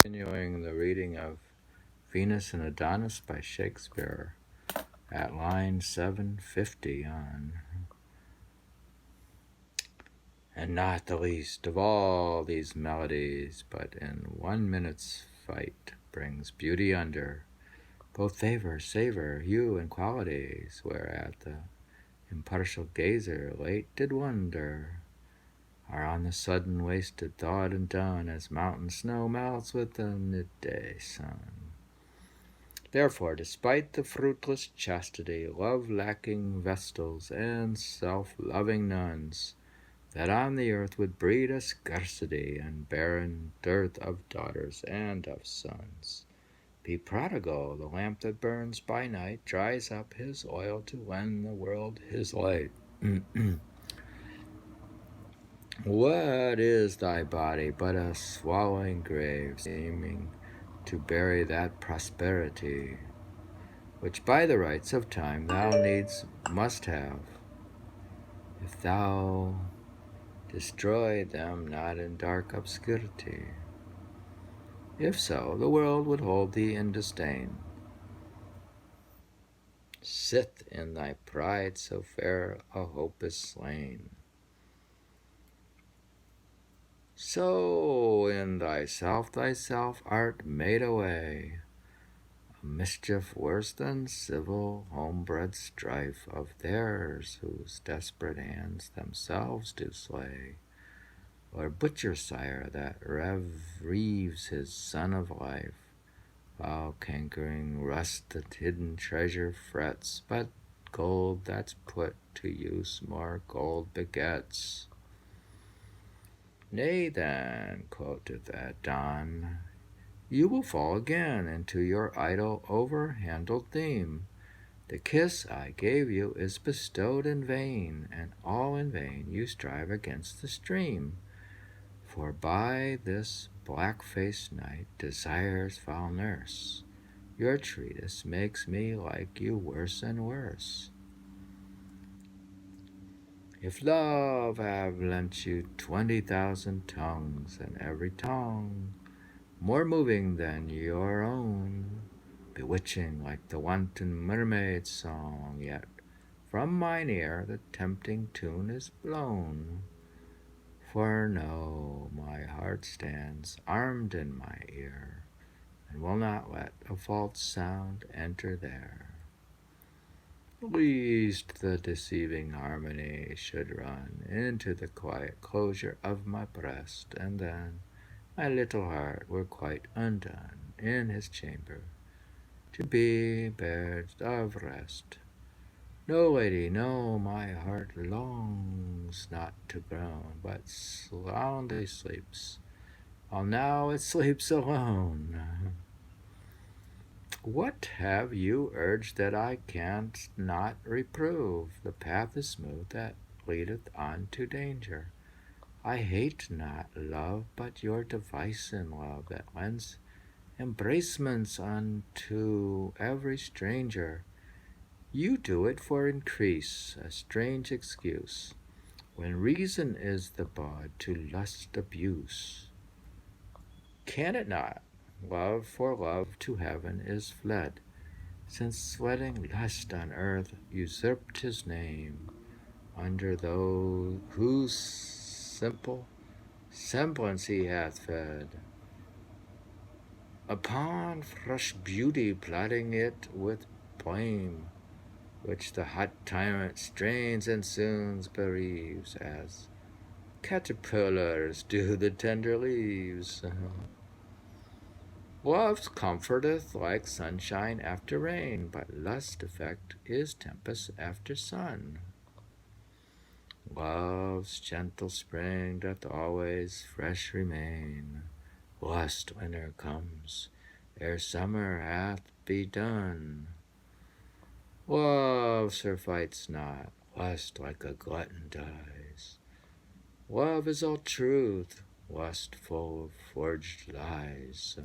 Continuing the reading of Venus and Adonis by Shakespeare at line 750 on. And not the least of all these melodies, but in 1 minute's fight brings beauty under, both favor, savor, hue, and qualities, whereat the impartial gazer late did wonder, are on the sudden wasted thought and done, as mountain snow melts with the midday sun. Therefore, despite the fruitless chastity, love-lacking vestals, and self-loving nuns, that on the earth would breed a scarcity and barren dearth of daughters and of sons, be prodigal, the lamp that burns by night dries up his oil to lend the world his light. What is thy body but a swallowing grave, seeming to bury that prosperity, which by the rights of time thou needs must have, if thou destroy them not in dark obscurity? If so, the world would hold thee in disdain. Sith in thy pride so fair a hope is slain, so in thyself art made away, a mischief worse than civil home-bred strife of theirs, whose desperate hands themselves do slay, or butcher sire that reaves his son of life, while cankering rust the hidden treasure frets, but gold that's put to use more gold begets. Nay then, quoted Adonis, you will fall again into your idle over-handled theme. The kiss I gave you is bestowed in vain, and all in vain you strive against the stream. For by this black-faced night, desire's foul nurse, your treatise makes me like you worse and worse. If love have lent you 20,000 tongues, and every tongue more moving than your own, bewitching like the wanton mermaid's song, yet from mine ear the tempting tune is blown. For know, my heart stands armed in my ear, and will not let a false sound enter there, lest the deceiving harmony should run into the quiet closure of my breast, and then my little heart were quite undone in his chamber, to be bereft of rest. No, lady, no, my heart longs not to groan, but soundly sleeps, while now it sleeps alone. What have you urged that I canst not reprove? The path is smooth that leadeth on to danger. I hate not love, but your device in love, that lends embracements unto every stranger. You do it for increase, a strange excuse, when reason is the bud to lust abuse. Can it not? Love for love to heaven is fled, since sweating lust on earth usurped his name, under those whose simple semblance he hath fed. Upon fresh beauty plotting it with blame, which the hot tyrant strains and soon bereaves, as caterpillars do the tender leaves. Love comforteth like sunshine after rain, but lust's effect is tempest after sun. Love's gentle spring doth always fresh remain. Lust winter comes, ere summer hath bedone. Love surfeites not, lust like a glutton dies. Love is all truth, lust full of forged lies.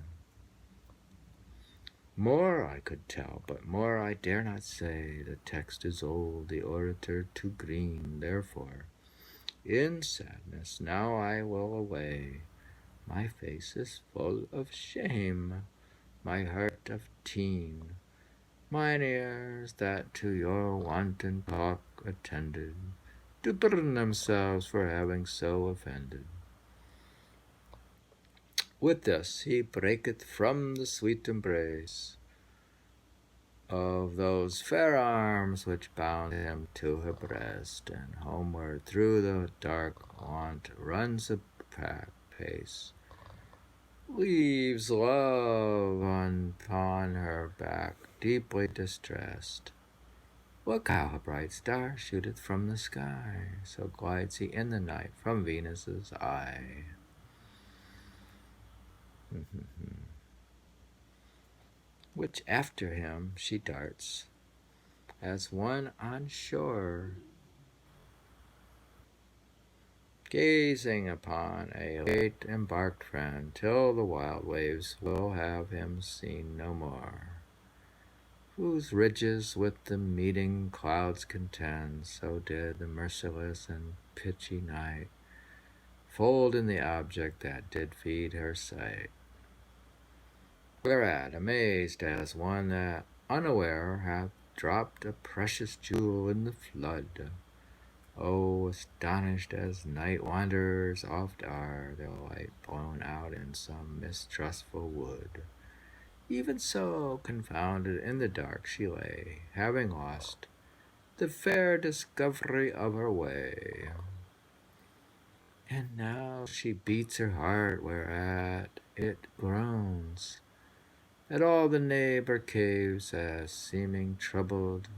More I could tell, but more I dare not say. The text is old, the orator too green. Therefore, in sadness now I will away, My face is full of shame, my heart of teen, mine ears that to your wanton talk attended, do burn themselves for having so offended. With this he breaketh from the sweet embrace of those fair arms which bound him to her breast, and homeward through the dark want runs a pace, leaves love upon her back, deeply distressed. Look how a bright star shooteth from the sky, so glides he in the night from Venus's eye. Which after him she darts, as one on shore, gazing upon a late embarked friend, till the wild waves will have him seen no more, whose ridges with the meeting clouds contend. So did the merciless and pitchy night fold in the object that did feed her sight. Whereat, amazed as one that unaware hath dropped a precious jewel in the flood, oh, astonished as night wanderers oft are, their light blown out in some mistrustful wood, even so confounded in the dark she lay, having lost the fair discovery of her way. And now she beats her heart, whereat it groans, at all the neighbor caves, as seeming troubled,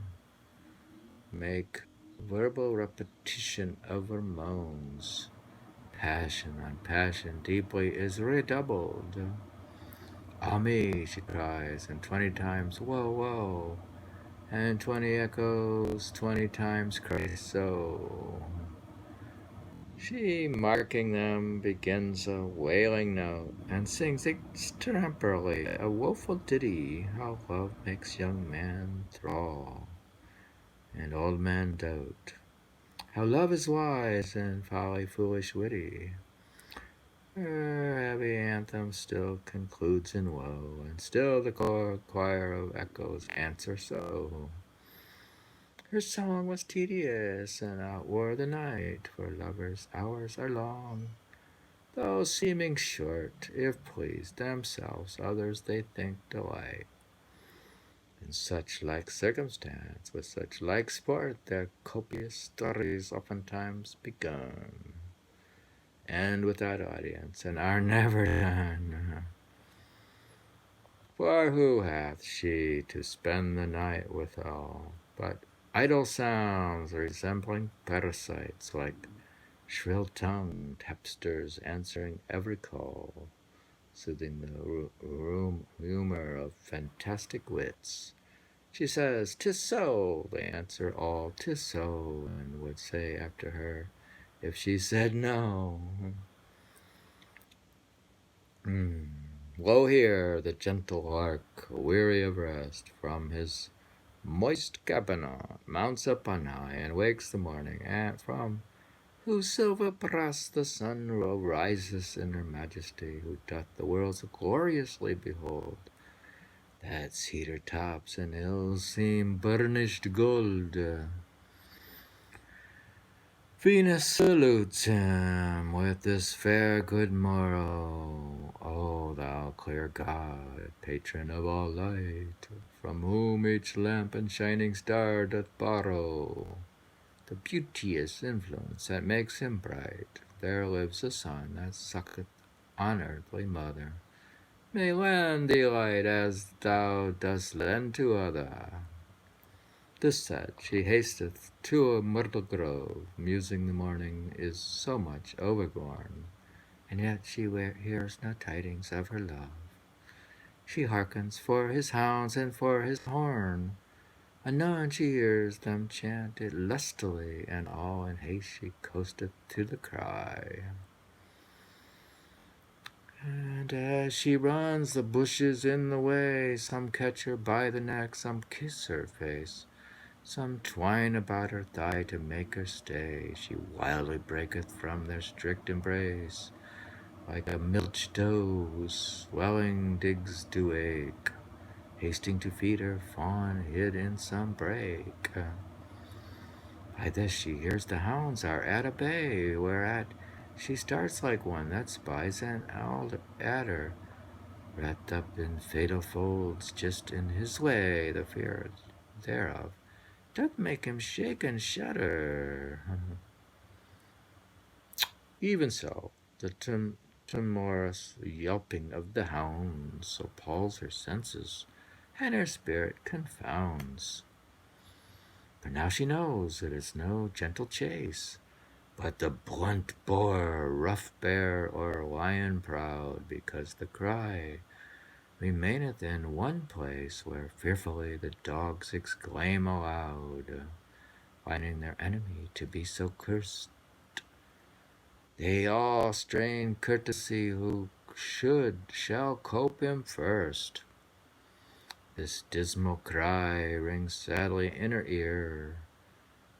make verbal repetition of her moans. Passion on passion deeply is redoubled. Ah me, she cries, and 20 times woe, woe, and 20 echoes, 20 times cry so. She, marking them, begins a wailing note, and sings extemporally a woeful ditty, how love makes young man thrall, and old man dote, how love is wise, and folly foolish witty. Her heavy anthem still concludes in woe, and still the choir of echoes answer so. Her song was tedious, and outwore the night, for lovers' hours are long, though seeming short. If pleased themselves, others they think delight. In such like circumstance, with such like sport, their copious stories oftentimes begun, end without audience, and are never done. For who hath she to spend the night withal, but idle sounds resembling parasites, like shrill-tongued tapsters answering every call, soothing the rumor of fantastic wits. She says, "'Tis so," they answer all, "'Tis so," and would say after her, if she said no. Lo here, the gentle lark, weary of rest, from his moist cabinet mounts up on high, and wakes the morning, and from whose silver breast the sun rises in her majesty, who doth the worlds gloriously behold, that cedar tops and hills seem burnished gold. Venus salutes him with this fair good morrow. O thou clear God, patron of all light, from whom each lamp and shining star doth borrow the beauteous influence that makes him bright, there lives a son that sucketh on earthly mother, may lend thee light as thou dost lend to other. This said, she hasteth to a myrtle grove, musing the morning is so much overborne, and yet she hears no tidings of her love. She hearkens for his hounds and for his horn. Anon she hears them chant it lustily, and all in haste she coasteth to the cry. And as she runs, the bushes in the way, some catch her by the neck, some kiss her face, some twine about her thigh to make her stay. She wildly breaketh from their strict embrace, like a milch doe whose swelling digs do ache, hasting to feed her fawn hid in some brake. By this she hears the hounds are at a bay, whereat she starts like one that spies an adder, wrapped up in fatal folds just in his way. The fear thereof doth make him shake and shudder. Even so, the timorous yelping of the hounds appalls her senses, and her spirit confounds. But now she knows it is no gentle chase, but the blunt boar, rough bear, or lion proud, because the cry remaineth in one place, where fearfully the dogs exclaim aloud, finding their enemy to be so cursed. They all strain courtesy who shall cope him first. This dismal cry rings sadly in her ear,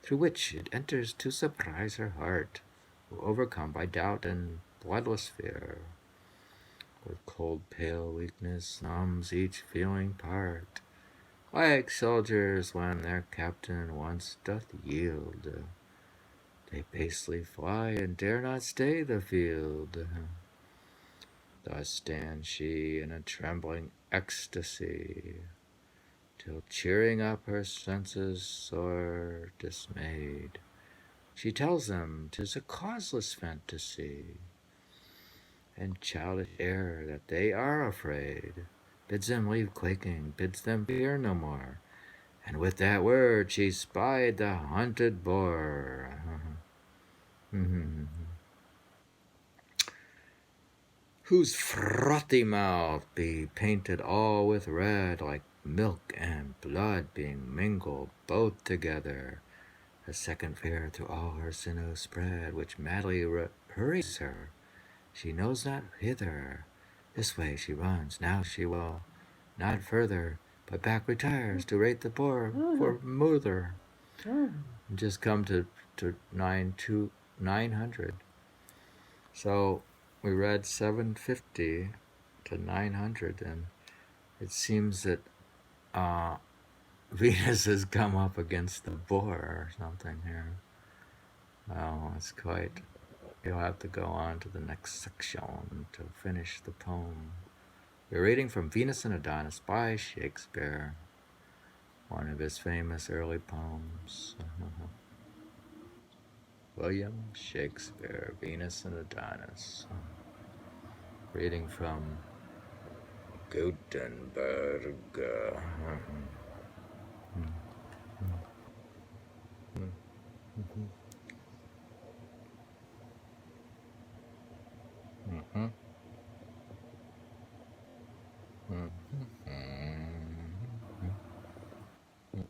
through which it enters to surprise her heart, who, overcome by doubt and bloodless fear, with cold pale weakness numbs each feeling part, like soldiers when their captain once doth yield. They basely fly and dare not stay the field. Thus stands she in a trembling ecstasy, till cheering up her senses sore dismayed, she tells them 'tis a causeless fantasy, and childish air that they are afraid, bids them leave quaking, bids them fear no more, and with that word she spied the hunted boar. Whose frothy mouth be painted all with red, like milk and blood being mingled both together. A second fear through all her sinews spread, which madly hurries her. She knows not whither. This way she runs, now she will not further, but back retires to rate the boar for murder. Just come to 900. So we read 750 to 900, and it seems that Venus has come up against the boar or something here. Oh, it's quite. You'll have to go on to the next section to finish the poem. We're reading from Venus and Adonis by Shakespeare, one of his famous early poems. William Shakespeare, Venus and Adonis. Reading from Gutenberg.